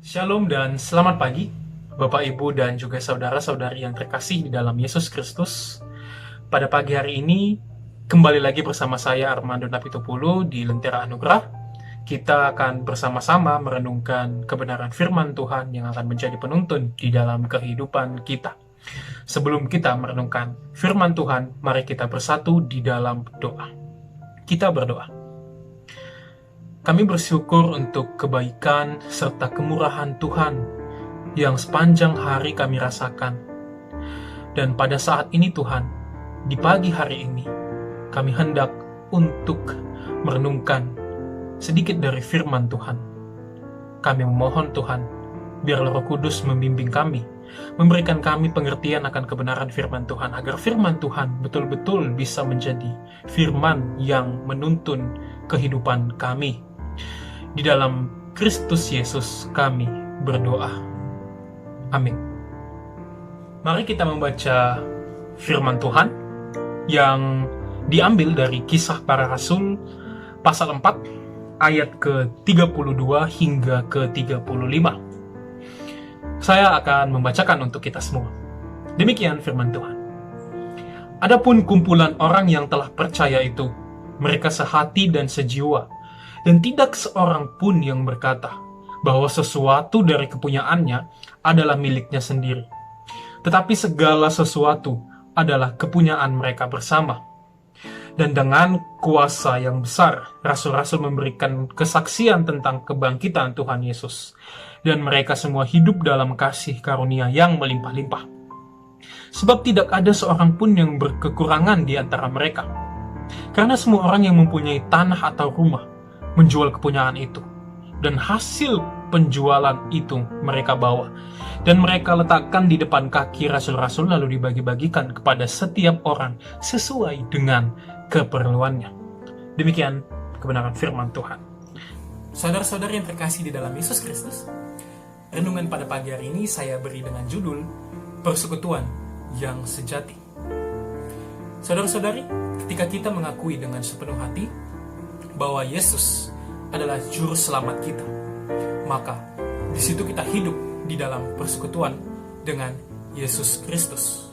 Shalom dan selamat pagi, Bapak, Ibu, dan juga saudara-saudari yang terkasih di dalam Yesus Kristus. Pada pagi hari ini, kembali lagi bersama saya Armando Napitupulu di Lentera Anugerah. Kita akan bersama-sama merenungkan kebenaran firman Tuhan yang akan menjadi penuntun di dalam kehidupan kita. Sebelum kita merenungkan firman Tuhan, mari kita bersatu di dalam doa. Kita berdoa. Kami bersyukur untuk kebaikan serta kemurahan Tuhan yang sepanjang hari kami rasakan. Dan pada saat ini Tuhan, di pagi hari ini, kami hendak untuk merenungkan sedikit dari firman Tuhan. Kami memohon Tuhan, biar Roh Kudus membimbing kami, memberikan kami pengertian akan kebenaran firman Tuhan, agar firman Tuhan betul-betul bisa menjadi firman yang menuntun kehidupan kami. Di dalam Kristus Yesus kami berdoa. Amin. Mari kita membaca firman Tuhan yang diambil dari Kisah Para Rasul pasal 4 ayat ke-32 hingga ke-35. Saya akan membacakan untuk kita semua. Demikian firman Tuhan. Adapun kumpulan orang yang telah percaya itu, mereka sehati dan sejiwa, dan tidak seorang pun yang berkata bahwa sesuatu dari kepunyaannya adalah miliknya sendiri. Tetapi segala sesuatu adalah kepunyaan mereka bersama. Dan dengan kuasa yang besar, rasul-rasul memberikan kesaksian tentang kebangkitan Tuhan Yesus. Dan mereka semua hidup dalam kasih karunia yang melimpah-limpah. Sebab tidak ada seorang pun yang berkekurangan di antara mereka. Karena semua orang yang mempunyai tanah atau rumah menjual kepunyaan itu, dan hasil penjualan itu mereka bawa, dan mereka letakkan di depan kaki rasul-rasul, lalu dibagi-bagikan kepada setiap orang sesuai dengan keperluannya. Demikian kebenaran firman Tuhan. Saudara-saudari yang terkasih di dalam Yesus Kristus, renungan pada pagi hari ini saya beri dengan judul Persekutuan yang Sejati. Saudara-saudari, ketika kita mengakui dengan sepenuh hati bahwa Yesus adalah juru selamat kita, maka di situ kita hidup di dalam persekutuan dengan Yesus Kristus.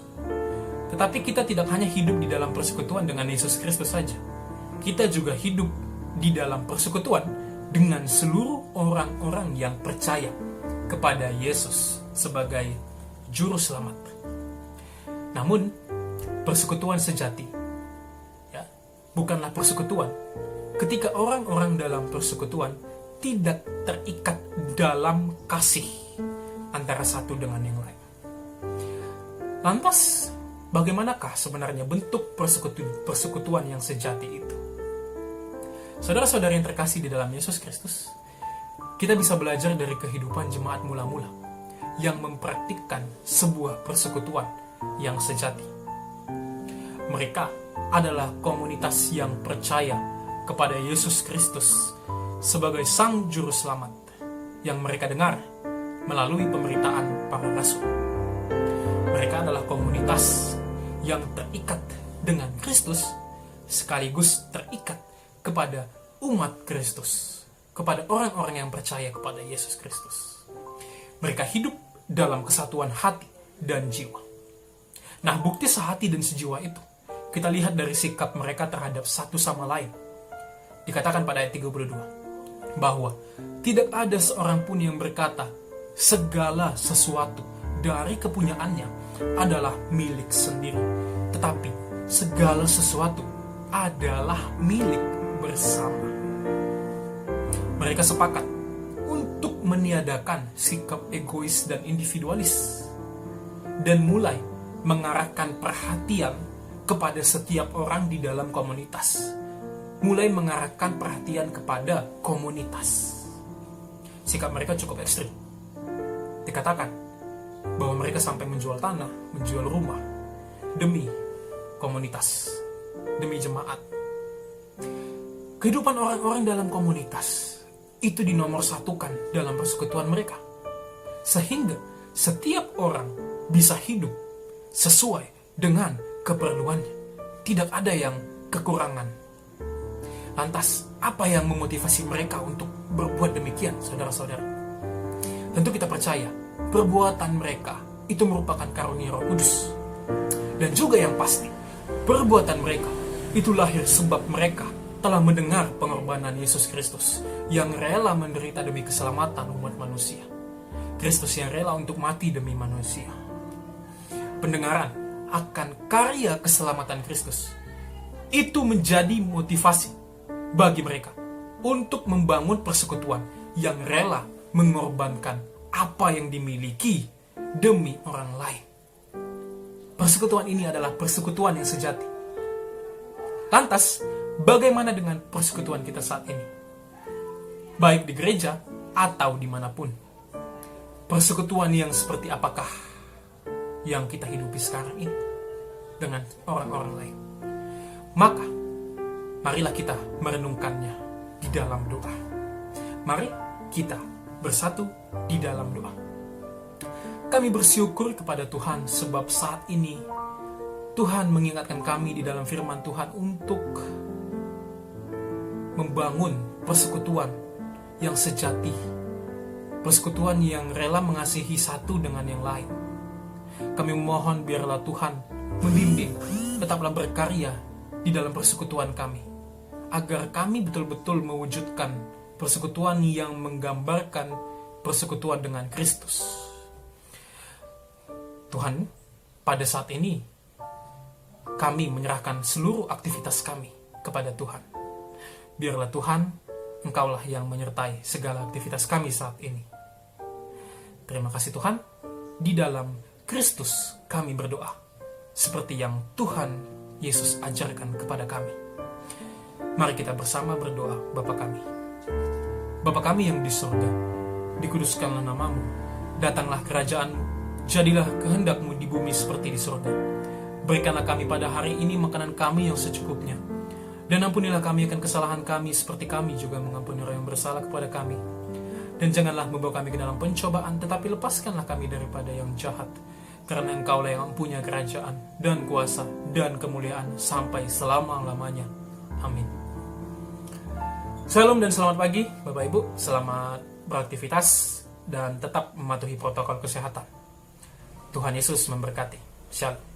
Tetapi kita tidak hanya hidup di dalam persekutuan dengan Yesus Kristus saja. Kita juga hidup di dalam persekutuan dengan seluruh orang-orang yang percaya kepada Yesus sebagai juru selamat. Namun, persekutuan sejati bukanlah persekutuan ketika orang-orang dalam persekutuan tidak terikat dalam kasih antara satu dengan yang lain. Lantas, bagaimanakah sebenarnya bentuk persekutuan yang sejati itu? Saudara-saudara yang terkasih di dalam Yesus Kristus, kita bisa belajar dari kehidupan jemaat mula-mula yang mempraktikkan sebuah persekutuan yang sejati. Mereka adalah komunitas yang percaya kepada Yesus Kristus sebagai Sang Juru Selamat yang mereka dengar melalui pemberitaan para rasul. Mereka adalah komunitas yang terikat dengan Kristus sekaligus terikat kepada umat Kristus, kepada orang-orang yang percaya kepada Yesus Kristus. Mereka hidup dalam kesatuan hati dan jiwa. Nah, bukti sehati dan sejiwa itu kita lihat dari sikap mereka terhadap satu sama lain. Dikatakan pada ayat 32, bahwa tidak ada seorang pun yang berkata, segala sesuatu dari kepunyaannya adalah milik sendiri. Tetapi segala sesuatu adalah milik bersama. Mereka sepakat untuk meniadakan sikap egois dan individualis, dan mulai mengarahkan perhatian kepada setiap orang di dalam komunitas, mulai mengarahkan perhatian kepada komunitas. Sikap mereka cukup ekstrim. Dikatakan bahwa mereka sampai menjual tanah, menjual rumah demi komunitas, demi jemaat. Kehidupan orang-orang dalam komunitas itu dinomorsatukan dalam persekutuan mereka, sehingga setiap orang bisa hidup sesuai dengan keperluannya. Tidak ada yang kekurangan. Lantas, apa yang memotivasi mereka untuk berbuat demikian, saudara-saudara? tentu kita percaya perbuatan mereka itu merupakan karunia Roh Kudus. Dan juga yang pasti, perbuatan mereka itu lahir sebab mereka telah mendengar pengorbanan Yesus Kristus yang rela menderita demi keselamatan umat manusia. Kristus yang rela untuk mati demi manusia. Pendengaran akan karya keselamatan Kristus itu menjadi motivasi bagi mereka untuk membangun persekutuan yang rela mengorbankan apa yang dimiliki demi orang lain. Persekutuan ini adalah persekutuan yang sejati. Lantas, bagaimana dengan persekutuan kita saat ini? Baik di gereja atau dimanapun. Persekutuan yang seperti apakah yang kita hidupi sekarang ini dengan orang-orang lain? Maka, marilah kita merenungkannya di dalam doa. Mari kita bersatu di dalam doa. Kami bersyukur kepada Tuhan sebab saat ini Tuhan mengingatkan kami di dalam firman Tuhan untuk membangun persekutuan yang sejati, persekutuan yang rela mengasihi satu dengan yang lain. Kami memohon biarlah Tuhan membimbing, tetaplah berkarya di dalam persekutuan kami, agar kami betul-betul mewujudkan persekutuan yang menggambarkan persekutuan dengan Kristus. Tuhan, pada saat ini kami menyerahkan seluruh aktivitas kami kepada Tuhan. Biarlah Tuhan, Engkaulah yang menyertai segala aktivitas kami saat ini. Terima kasih Tuhan, di dalam Kristus kami berdoa, seperti yang Tuhan Yesus ajarkan kepada kami. Mari kita bersama berdoa. Bapa kami. Bapa kami yang di surga, dikuduskanlah namamu, datanglah kerajaan-Mu, jadilah kehendak-Mu di bumi seperti di surga. Berikanlah kami pada hari ini makanan kami yang secukupnya, dan ampunilah kami akan kesalahan kami seperti kami juga mengampuni orang yang bersalah kepada kami. Dan janganlah membawa kami ke dalam pencobaan, tetapi lepaskanlah kami daripada yang jahat, karena Engkaulah yang mempunyai kerajaan dan kuasa dan kemuliaan sampai selama-lamanya. Amin. Shalom dan selamat pagi Bapak Ibu, selamat beraktivitas dan tetap mematuhi protokol kesehatan. Tuhan Yesus memberkati. Shalom.